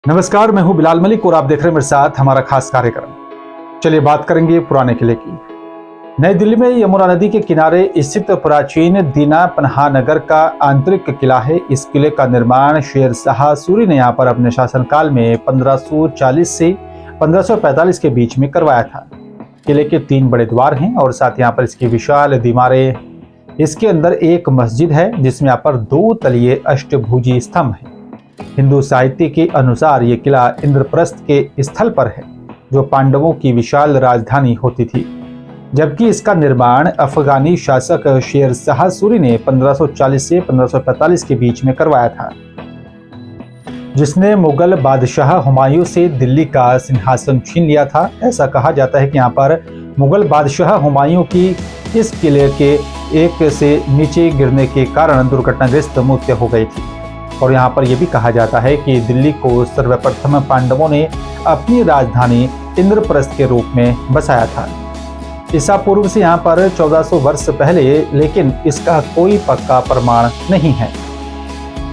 नमस्कार, मैं हूं बिलाल मलिक और आप देख रहे हैं मेरे साथ हमारा खास कार्यक्रम। चलिए बात करेंगे पुराने किले की। नई दिल्ली में यमुना नदी के किनारे स्थित प्राचीन दीना पनाह नगर का आंतरिक किला है। इस किले का निर्माण शेर शाह सूरी ने यहाँ पर अपने शासनकाल में 1540 से 1545 के बीच में करवाया था। किले के 3 बड़े द्वार हैं और साथ यहाँ पर इसकी विशाल दीवारें। इसके अंदर एक मस्जिद है जिसमें यहाँ पर 2 तलीय अष्टभुजी स्तंभ है। हिंदू साहित्य के अनुसार ये किला इंद्रप्रस्थ के स्थल पर है जो पांडवों की विशाल राजधानी होती थी, जबकि इसका निर्माण अफगानी शासक शेर शाह सूरी ने 1540 से 1545 के बीच में करवाया था, जिसने मुगल बादशाह हुमायूं से दिल्ली का सिंहासन छीन लिया था। ऐसा कहा जाता है कि यहाँ पर मुगल बादशाह हुमायूं की इस किले के एक से नीचे गिरने के कारण दुर्घटनाग्रस्त मृत्यु हो गई थी। और यहाँ पर यह भी कहा जाता है कि दिल्ली को सर्वप्रथम पांडवों ने अपनी राजधानी इंद्रप्रस्थ के रूप में बसाया था, ईसा पूर्व से यहाँ पर 1400 वर्ष पहले, लेकिन इसका कोई पक्का प्रमाण नहीं है।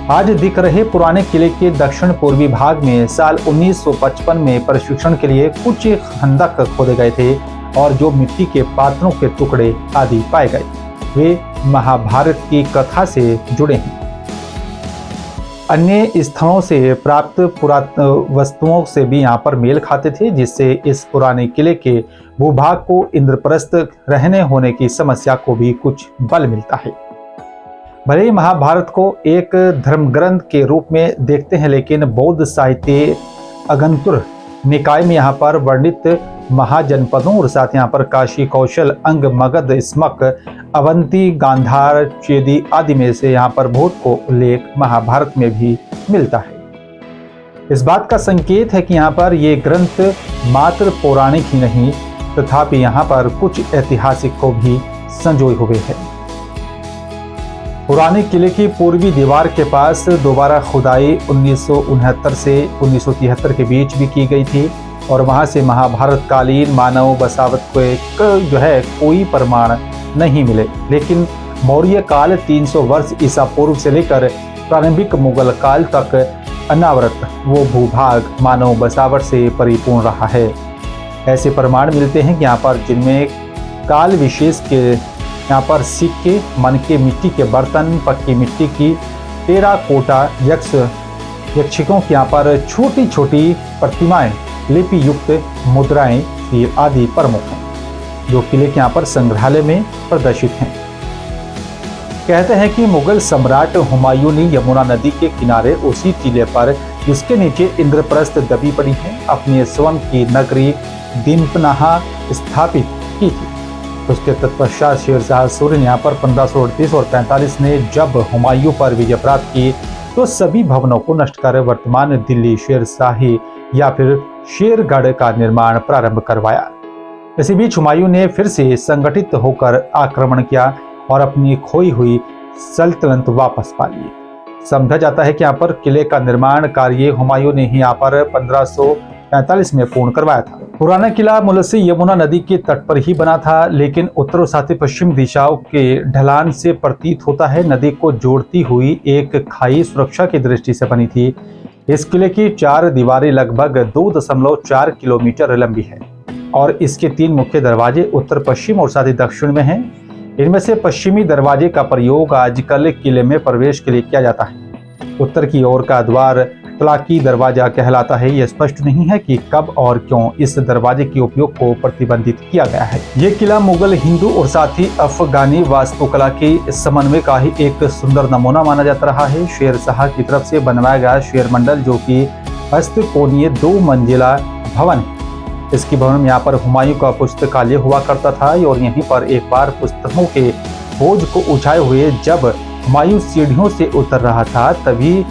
आज दिख रहे पुराने किले के दक्षिण पूर्वी भाग में साल 1955 में प्रशिक्षण के लिए कुछ खंदक खोदे गए थे और जो मिट्टी के पात्रों के टुकड़े आदि पाए गए वे महाभारत की कथा से जुड़े हैं। अन्य स्थलों से प्राप्त पुरातन वस्तुओं से भी यहाँ पर मेल खाते थे, जिससे इस पुराने किले के भूभाग को इंद्रप्रस्थ रहने होने की समस्या को भी कुछ बल मिलता है। भले ही महाभारत को एक धर्मग्रंथ के रूप में देखते हैं, लेकिन बौद्ध साहित्य अगंतुर निकाय में यहाँ पर वर्णित महाजनपदों और साथ यहाँ पर काशी, कौशल, अंग, मगध, स्मक, अवंती, गांधार, चेदी आदि में से यहाँ पर बहुत को उल्लेख महाभारत में भी मिलता है। इस बात का संकेत है कि यहाँ पर ये ग्रंथ मात्र पौराणिक ही नहीं, तथापि यहाँ पर कुछ ऐतिहासिक को भी संजोए हुए है। पुराने किले की पूर्वी दीवार के पास दोबारा खुदाई 1969 से 1973 के बीच भी की गई थी और वहां से महाभारत कालीन मानव बसावट को जो है कोई प्रमाण नहीं मिले, लेकिन मौर्य काल 300 वर्ष ईसा पूर्व से लेकर प्रारंभिक मुगल काल तक अनावृत वो भूभाग मानव बसावट से परिपूर्ण रहा है। ऐसे प्रमाण मिलते हैं कि यहाँ पर जिनमें काल विशेष के यहाँ पर सिक्के, मन के मिट्टी के बर्तन, पक्की मिट्टी की टेराकोटा यक्षिकों की यहाँ पर छोटी छोटी प्रतिमाएं, लिपि युक्त मुद्राएं, तीर आदि प्रमुख हैं जो किले के यहाँ पर संग्रहालय में प्रदर्शित हैं। कहते हैं कि मुगल सम्राट हुमायूं ने यमुना नदी के किनारे उसी टीले पर जिसके नीचे इंद्रप्रस्थ दबी पड़ी है अपनी स्वयं की नगरी दीनपनाह स्थापित की थी। उसके तत्पश्चात शेर शाह सूरी ने यहाँ पर 1538 और 45 ने जब हुमायूं पर विजय प्राप्त की तो सभी भवनों को नष्ट कर वर्तमान दिल्ली शेरशाही या फिर शेरगढ़ का निर्माण प्रारंभ करवाया। इसी बीच हुमायूं ने फिर से संगठित होकर आक्रमण किया और अपनी खोई हुई सल्तनत वापस पा ली। समझा जाता है कि यहाँ पर किले का निर्माण कार्य हुमायूं ने ही यहाँ पर 1545 में पूर्ण करवाया था। पुराना किला मूलतः यमुना नदी के तट पर ही बना था, लेकिन उत्तर और साथ ही पश्चिम दिशाओं के ढलान से प्रतीत होता है नदी को जोड़ती हुई एक खाई सुरक्षा की दृष्टि से बनी थी। इस किले की 4 दीवारें लगभग 2.4 किलोमीटर लंबी है और इसके 3 मुख्य दरवाजे उत्तर, पश्चिम और साथ ही दक्षिण में हैं। इनमें से पश्चिमी दरवाजे का प्रयोग आजकल किले में प्रवेश के लिए किया जाता है। उत्तर की ओर का द्वार तलाकी दरवाजा कहलाता है। यह स्पष्ट नहीं है कि कब और क्यों इस दरवाजे के उपयोग को प्रतिबंधित किया गया है। यह किला मुगल, हिंदू और साथ ही अफगानी वास्तुकला के समन्वय का ही एक सुंदर नमूना माना जाता रहा है। शेर शाह की तरफ से बनवाया गया शेर मंडल जो कि अष्टकोणीय 2 मंजिला भवन है। इसकी भवन में यहाँ पर हुमायूं का पुस्तकालय हुआ करता था और यहीं पर एक बार पुस्तकों के बोझ को उठाए हुए जब हुमायूं सीढ़ियों से उतर रहा था तभी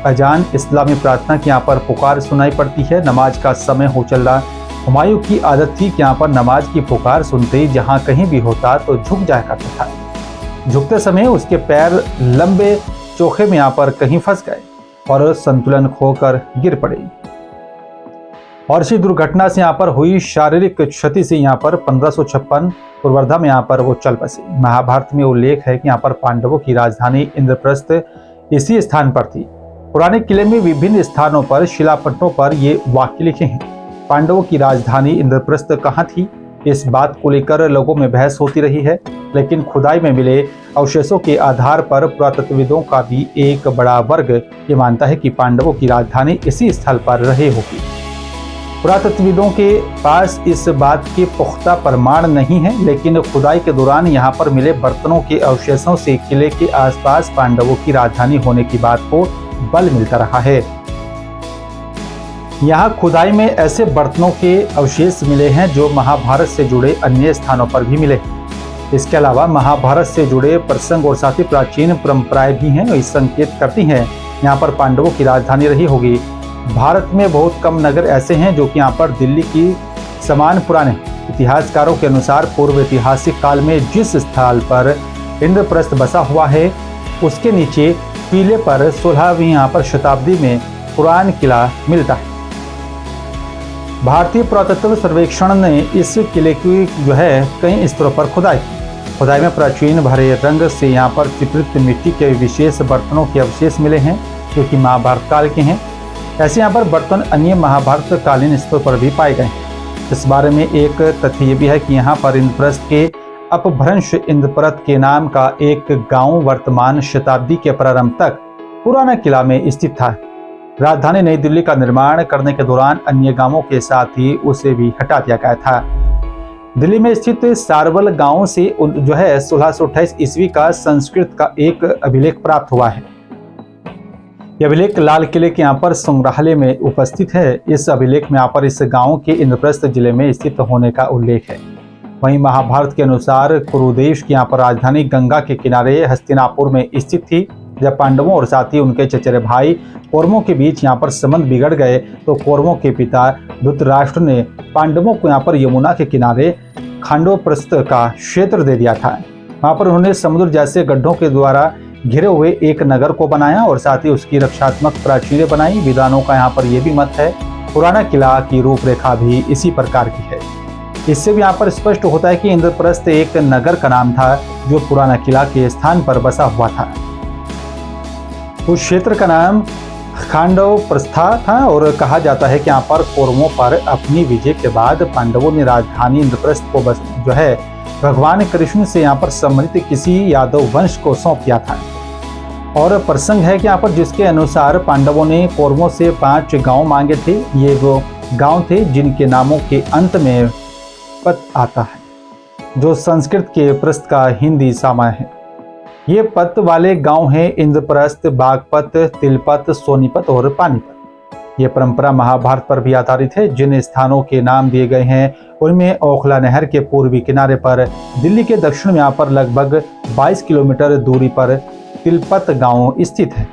अजान इस्लामी प्रार्थना की यहाँ पर पुकार सुनाई पड़ती है। नमाज का समय हो चल रहा। हुमायूं की आदत थी कि यहाँ पर नमाज की पुकार सुनते ही जहाँ कहीं भी होता तो झुक जाया करता था। झुकते समय उसके पैर लंबे चोखे में यहाँ पर कहीं फंस गए और संतुलन खोकर गिर पड़े और इसी दुर्घटना से यहाँ पर हुई शारीरिक क्षति से यहाँ पर 1556 पूर्वर्धा में यहाँ पर वो चल बसे। महाभारत में उल्लेख है कि यहाँ पर पांडवों की राजधानी इंद्रप्रस्थ इसी स्थान पर थी। पुराने किले में विभिन्न स्थानों पर शिलापट्टों पर ये वाक्य लिखे हैं। पांडवों की राजधानी इंद्रप्रस्थ कहाँ थी, इस बात को लेकर लोगों में बहस होती रही है, लेकिन खुदाई में मिले अवशेषों के आधार पर पुरातत्वविदों का भी एक बड़ा वर्ग ये मानता है कि पांडवों की राजधानी इसी स्थल पर रही होगी। पुरातत्वविदों के पास इस बात के पुख्ता प्रमाण नहीं है, लेकिन खुदाई के दौरान यहाँ पर मिले बर्तनों के अवशेषों से किले के आसपास पांडवों की राजधानी होने की बात को बल मिलता रहा है। यहाँ खुदाई में ऐसे बर्तनों के अवशेष मिले हैं जो महाभारत से जुड़े अन्य स्थानों पर भी मिले। इसके अलावा महाभारत से जुड़े प्रसंग और साथ ही प्राचीन परंपराएं भी हैं, इस संकेत करती हैं यहाँ पर पांडवों की राजधानी रही होगी। भारत में बहुत कम नगर ऐसे हैं जो कि यहाँ पर दिल्ली की समान पुराने। इतिहासकारों के अनुसार पूर्व ऐतिहासिक काल में जिस स्थल पर इंद्रप्रस्थ बसा हुआ है उसके नीचे टीले पर 16वीं यहाँ पर शताब्दी में पुराना किला मिलता है। भारतीय पुरातत्व सर्वेक्षण ने इस किले की कई स्तरों पर खुदाई में प्राचीन भरे रंग से यहाँ पर चित्रित मिट्टी के विशेष बर्तनों के अवशेष मिले हैं जो कि महाभारत काल के हैं। ऐसे यहाँ पर बर्तन अन्य महाभारत कालीन स्तरों पर भी पाए गए। इस बारे में एक तथ्य ये भी है कि यहाँ पर इंद्रप्रस्थ के अपभ्रंश इंद्रप्रस्थ के नाम का एक गांव वर्तमान शताब्दी के प्रारंभ तक पुराना किला में स्थित था। राजधानी नई दिल्ली का निर्माण करने के दौरान अन्य गांवों के साथ ही उसे भी हटा दिया गया था। दिल्ली में स्थित सारवल गांव से 1628 ईस्वी का संस्कृत का एक अभिलेख प्राप्त हुआ है। यह अभिलेख लाल किले के यहाँ पर संग्रहालय में उपस्थित है। इस अभिलेख में यहाँ पर इस गांव के इंद्रप्रस्थ जिले में स्थित होने का उल्लेख है। वहीं महाभारत के अनुसार कुरुदेश की यहाँ पर राजधानी गंगा के किनारे हस्तिनापुर में स्थित थी। जब पांडवों और साथ ही उनके चचेरे भाई कौरवों के बीच यहाँ पर संबंध बिगड़ गए तो कौरवों के पिता धृतराष्ट्र ने पांडवों को यहाँ पर यमुना के किनारे खांडवप्रस्थ का क्षेत्र दे दिया था। वहाँ पर उन्होंने समुद्र जैसे गड्ढों के द्वारा घिरे हुए एक नगर को बनाया और साथ ही उसकी रक्षात्मक प्राचीरें बनाई। विद्वानों का यहाँ पर यह भी मत है पुराना किला की रूपरेखा भी इसी प्रकार की है। इससे भी यहाँ पर स्पष्ट होता है कि इंद्रप्रस्थ एक नगर का नाम था जो पुराना किला के स्थान पर बसा हुआ था। उस क्षेत्र का नाम खांडवप्रस्था था और कहा जाता है कि यहाँ पर कौरवों पर अपनी विजय के बाद पांडवों ने राजधानी इंद्रप्रस्थ को भगवान कृष्ण से यहाँ पर सम्मिलित किसी यादव वंश को सौंप दिया था। और प्रसंग है कि यहाँ पर जिसके अनुसार पांडवों ने कौरवों से 5 गांव मांगे थे। ये वो गांव थे जिनके नामों के अंत में पत आता है जो संस्कृत के प्रस्थ का हिंदी सामा है। ये पत वाले गांव हैं इंद्रप्रस्थ, बागपत, तिलपत, सोनीपत और पानीपत। ये परंपरा महाभारत पर भी आधारित है। जिन स्थानों के नाम दिए गए हैं उनमें ओखला नहर के पूर्वी किनारे पर दिल्ली के दक्षिण में यहाँ पर लगभग 22 किलोमीटर दूरी पर तिलपत गांव स्थित है।